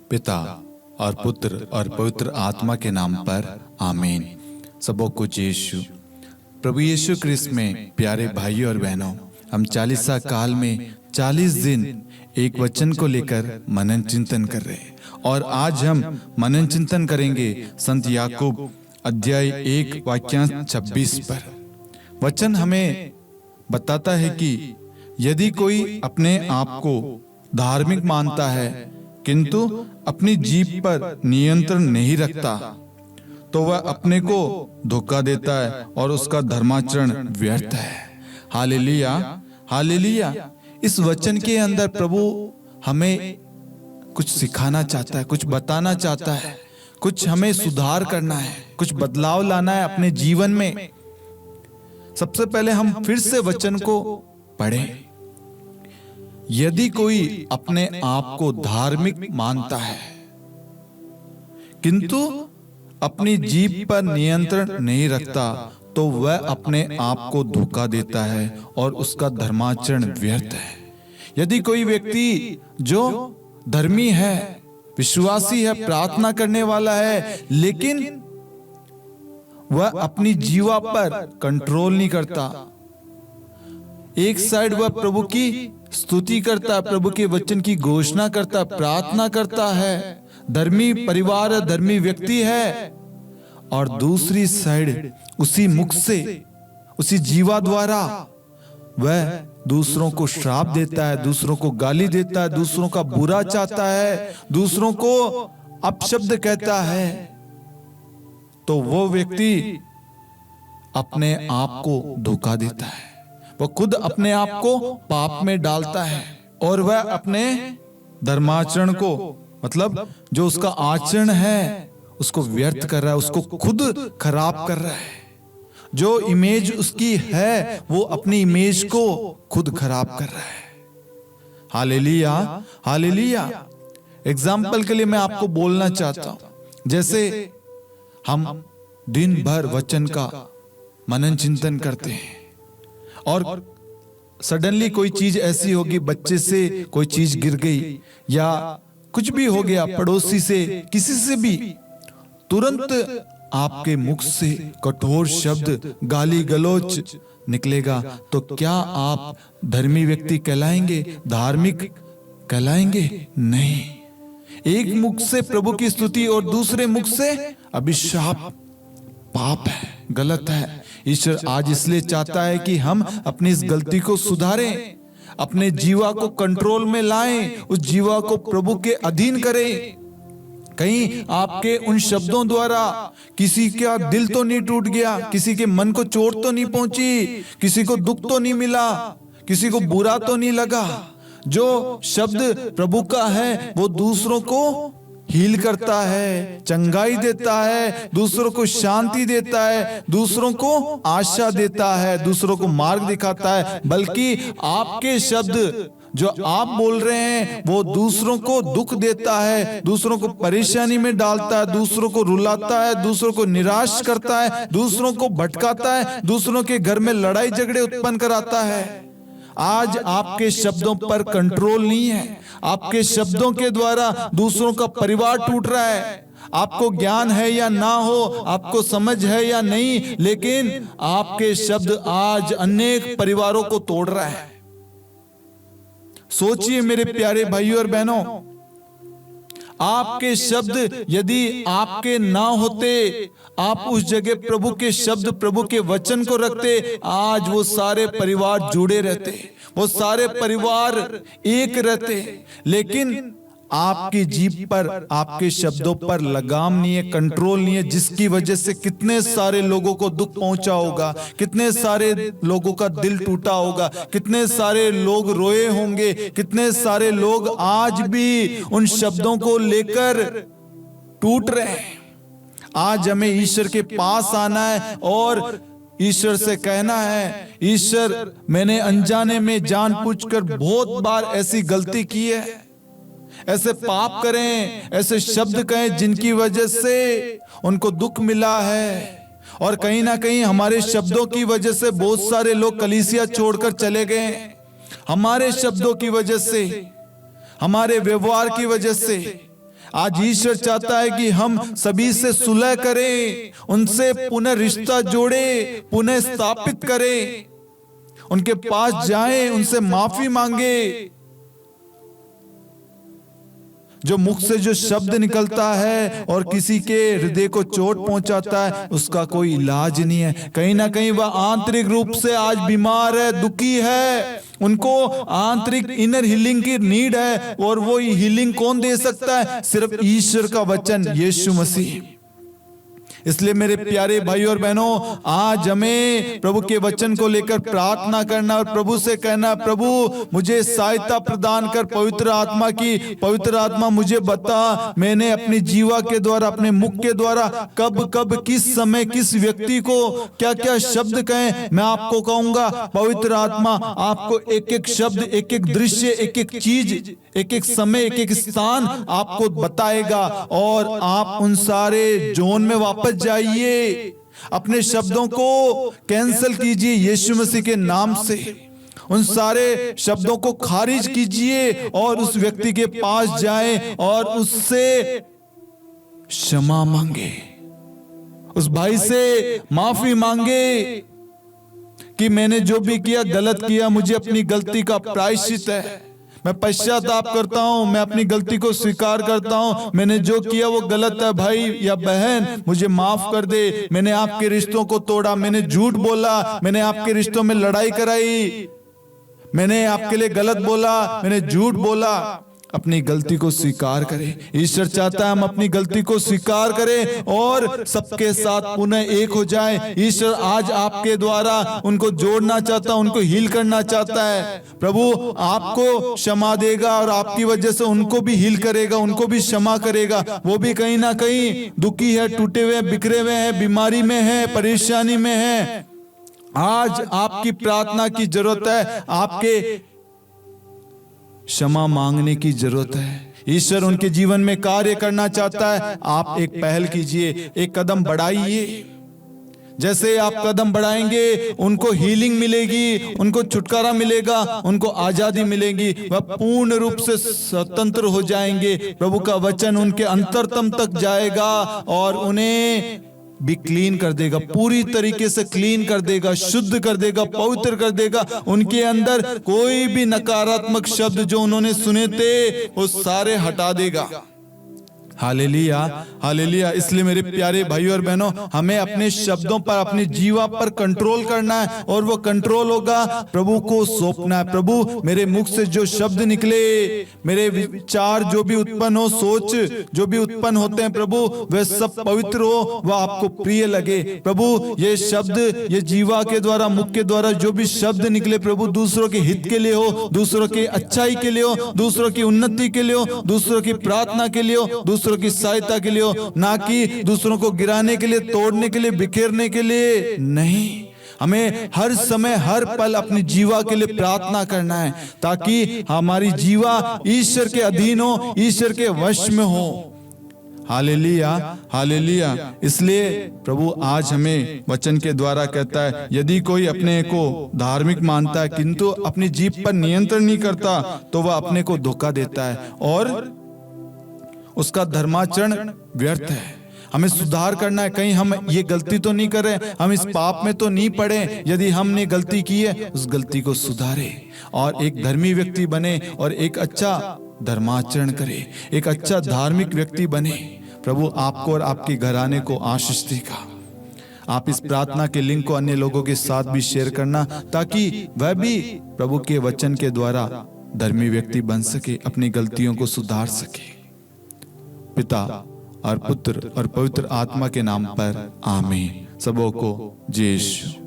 पिता और पुत्र और पवित्र आत्मा के नाम पर आमीन। सबों को यीशु प्रभु यीशु क्रिस्त में प्यारे भाइयों और बहनों, हम 40 काल में 40 दिन एक वचन को लेकर मनन चिंतन कर रहे हैं और आज हम मनन चिंतन करेंगे संत याकूब अध्याय 1 वाक्यांश 26 पर। वचन हमें बताता है कि यदि कोई अपने आप को धार्मिक मानता है किंतु अपनी जीभ पर नियंत्रण नहीं रखता तो वह अपने को धोखा देता है और उसका धर्माचरण व्यर्थ है। Hallelujah, hallelujah. इस वचन के अंदर प्रभु हमें कुछ सिखाना चाहता है, कुछ बताना चाहता है, कुछ हमें सुधार करना है, कुछ बदलाव लाना है अपने जीवन में। सबसे पहले हम फिर से वचन को पढ़ें। यदि कोई अपने आप को धार्मिक मानता है किंतु अपनी जीभ पर नियंत्रण नहीं रखता तो वह अपने आप को धोखा देता है और उसका धर्माचरण व्यर्थ है। यदि कोई व्यक्ति जो धर्मी है, विश्वासी है, प्रार्थना करने वाला है, लेकिन वह अपनी जीवा पर कंट्रोल नहीं करता, एक साइड वह प्रभु की स्तुति करता है, प्रभु के वचन की घोषणा करता है, प्रार्थना करता है, धर्मी परिवार है, धर्मी व्यक्ति है, और दूसरी साइड उसी मुख से, उसी जीवा द्वारा वह दूसरों को श्राप देता है, दूसरों को गाली देता है, दूसरों का बुरा चाहता है, दूसरों को अपशब्द कहता है, तो वो व्यक्ति अपने आप को धोखा देता है। वह खुद अपने आप को पाप में डालता है और वह अपने धर्माचरण को, मतलब जो उसका आचरण है, उसको व्यर्थ कर रहा है, उसको खुद खराब कर रहा है। जो इमेज उसकी है वो अपनी इमेज को खुद खराब कर रहा है। Hallelujah, hallelujah. एग्जाम्पल के लिए मैं आपको बोलना चाहता हूं, जैसे हम दिन भर वचन का मनन चिंतन करते हैं और सडनली कोई चीज ऐसी होगी, बच्चे से कोई चीज गिर गई या कुछ भी हो गया, पड़ोसी से, किसी से भी, तुरंत आपके मुख से कठोर शब्द, गाली गलौच निकलेगा, तो क्या आप धर्मी व्यक्ति कहलाएंगे, धार्मिक कहलाएंगे? नहीं। एक मुख से प्रभु की स्तुति और दूसरे मुख से अभिशाप पाप है, गलत है। ईश्वर आज इसलिए चाहता है कि हम अपनी इस गलती को सुधारें, अपने जीवा को कंट्रोल में लाएं, उस जीवा को प्रभु के अधीन करें। कहीं आपके उन शब्दों द्वारा किसी का दिल तो नहीं टूट गया, किसी के मन को चोट तो नहीं पहुंची, किसी को दुख तो नहीं मिला, किसी को बुरा तो नहीं लगा। जो शब्द प्रभु का है वो दूसरों को हील करता है, चंगाई देता है, दूसरों को शांति देता है, दूसरों को आशा देता है, दूसरों को मार्ग दिखाता है। बल्कि आपके शब्द जो आप बोल रहे हैं वो दूसरों को दुख देता है, दूसरों को परेशानी में डालता है, दूसरों को रुलाता है, दूसरों को निराश करता है, दूसरों को भटकाता है, दूसरों के घर में लड़ाई झगड़े उत्पन्न कराता है। आज आपके शब्दों पर कंट्रोल नहीं है, आपके शब्दों के द्वारा दूसरों का परिवार टूट रहा है। आपको ज्ञान है या ना हो, आपको समझ है या नहीं, लेकिन आपके शब्द आज अनेक परिवारों को तोड़ रहा है। सोचिए मेरे प्यारे भाइयों और बहनों, आपके शब्द यदि आपके ना होते, आप उस जगह प्रभु के शब्द, प्रभु के वचन को रखते, आज वो सारे परिवार जुड़े रहते, वो सारे परिवार एक रहते। लेकिन आपकी जीभ पर, आपके शब्दों पर लगाम नहीं है, कंट्रोल नहीं है, जिसकी वजह से कितने सारे लोगों को दुख पहुंचा होगा, कितने सारे लोगों का दिल टूटा होगा, कितने सारे लोग रोए होंगे, कितने सारे लोग आज भी उन शब्दों को लेकर टूट रहे हैं। आज हमें ईश्वर के पास आना है और ईश्वर से कहना है, ईश्वर मैंने अनजाने में जानबूझकर बहुत बार ऐसी गलती की है, ऐसे पाप करें, ऐसे शब्द कहें जिनकी वजह से उनको दुख मिला है। और कहीं ना कहीं हमारे शब्दों की वजह से बहुत सारे लोग कलीसिया छोड़कर चले गए। हमारे शब्दों की वजह से, हमारे व्यवहार की वजह से आज ईश्वर चाहता है कि हम सभी से सुलह करें, उनसे पुनः रिश्ता जोड़े, पुनः स्थापित करें, उनके पास जाएं, उनसे माफी मांगे। जो मुख से जो शब्द निकलता है और किसी के हृदय को चोट पहुंचाता है, उसका कोई इलाज नहीं है। कहीं ना कहीं वह आंतरिक रूप से आज बीमार है, दुखी है, उनको आंतरिक इनर हीलिंग की नीड है। और वो हीलिंग कौन दे सकता है? सिर्फ ईश्वर का वचन, यीशु मसीह। इसलिए मेरे प्यारे भाई और बहनों, आज हमें प्रभु के वचन को लेकर प्रार्थना करना और प्रभु से कहना, प्रभु मुझे सहायता प्रदान कर, पवित्र आत्मा की। पवित्र आत्मा मुझे बता, मैंने अपनी जीवा के द्वारा, अपने मुख के द्वारा कब कब, किस समय, किस व्यक्ति को क्या क्या शब्द कहें, मैं आपको कहूंगा। पवित्र आत्मा आपको एक एक शब्द, एक एक दृश्य, एक एक चीज, एक एक समय, एक एक स्थान आपको बताएगा और आप उन सारे जोन में वापस जाइए। अपने शब्दों को कैंसिल कीजिए यीशु मसीह के नाम से। उन सारे शब्दों को खारिज कीजिए और उस व्यक्ति के पास जाएं और उससे क्षमा मांगे, उस भाई से माफी मांगे कि मैंने जो भी किया गलत किया, मुझे अपनी गलती का प्रायश्चित है, मैं पश्चाताप करता हूं, मैं अपनी गलती को स्वीकार करता हूं, मैंने जो किया वो गलत है, भाई या बहन मुझे माफ कर दे। मैंने आपके रिश्तों को तोड़ा, मैंने झूठ बोला, मैंने आपके रिश्तों में लड़ाई कराई, मैंने आपके लिए गलत बोला, मैंने झूठ बोला। अपनी गलती को स्वीकार करें। ईश्वर चाहता है हम अपनी गलती को स्वीकार करें और सबके साथ पुनः एक हो जाएं। ईश्वर आज आपके द्वारा उनको जोड़ना चाहता है, उनको हील करना चाहता है। प्रभु आपको क्षमा देगा और आपकी वजह से उनको भी हील करेगा, उनको भी क्षमा करेगा। वो भी कहीं ना कहीं दुखी है, टूटे हुए, बिखरे हुए हैं, बीमारी में है, परेशानी में है। आज आपकी प्रार्थना की जरूरत है, आपके क्षमा मांगने की जरूरत है। ईश्वर उनके जीवन में कार्य करना चाहता है। आप एक पहल कीजिए, एक कदम बढ़ाइए। जैसे आप कदम बढ़ाएंगे उनको हीलिंग मिलेगी, उनको छुटकारा मिलेगा, उनको आजादी मिलेगी, वह पूर्ण रूप से स्वतंत्र हो जाएंगे। प्रभु का वचन उनके अंतरतम तक जाएगा और उन्हें भी क्लीन कर देगा, पूरी तरीके से क्लीन कर देगा, शुद्ध कर देगा, पवित्र कर देगा। उनके अंदर कोई भी नकारात्मक शब्द जो उन्होंने सुने थे वो सारे हटा देगा। Hallelujah, hallelujah. इसलिए मेरे प्यारे भाइयों और बहनों, हमें अपने शब्दों पर, अपने जीवा पर कंट्रोल करना है और वो कंट्रोल होगा प्रभु को सौंपना है। प्रभु मेरे मुख से जो शब्द निकले, मेरे विचार जो भी उत्पन्न हो, सोच जो भी उत्पन्न होते हैं प्रभु, वे सब पवित्र हो, वह आपको प्रिय लगे। प्रभु ये शब्द, ये जीवा के द्वारा, मुख के द्वारा जो भी शब्द निकले प्रभु, दूसरों के हित के लिए हो, दूसरों की अच्छाई के लिए हो, दूसरों की उन्नति के लिए हो, दूसरों की प्रार्थना के लिए हो, दूसरों की सहायता के लिए हो, ना कि दूसरों को गिराने के लिए, तोड़ने के लिए, बिखेरने के लिए नहीं। हमें हर समय, हर पल अपनी जीवा के लिए प्रार्थना करना है ताकि हमारी जीवा ईश्वर के अधीन हो, ईश्वर के वश में हो। Hallelujah, hallelujah. इसलिए प्रभु आज हमें वचन के द्वारा कहता है, यदि कोई अपने को धार्मिक मानता है किंतु अपनी जीभ पर नियंत्रण नहीं करता तो वह अपने को धोखा देता है और उसका धर्माचरण व्यर्थ है। हमें सुधार करना है, कहीं हम ये गलती तो नहीं कर रहे, हम इस पाप में तो नहीं पड़े। यदि हमने गलती की है उस गलती को सुधारे और एक धर्मी व्यक्ति बने और एक अच्छा धर्माचरण करे, एक अच्छा धार्मिक व्यक्ति बने। प्रभु आपको और आपके घराने को आशीष देगा। आप इस प्रार्थना के लिंक को अन्य लोगों के साथ भी शेयर करना ताकि वह भी प्रभु के वचन के द्वारा धर्मी व्यक्ति बन सके, अपनी गलतियों को सुधार सके। पिता और पुत्र और पवित्र आत्मा के नाम पर आमीन। सबों को जय यीशु।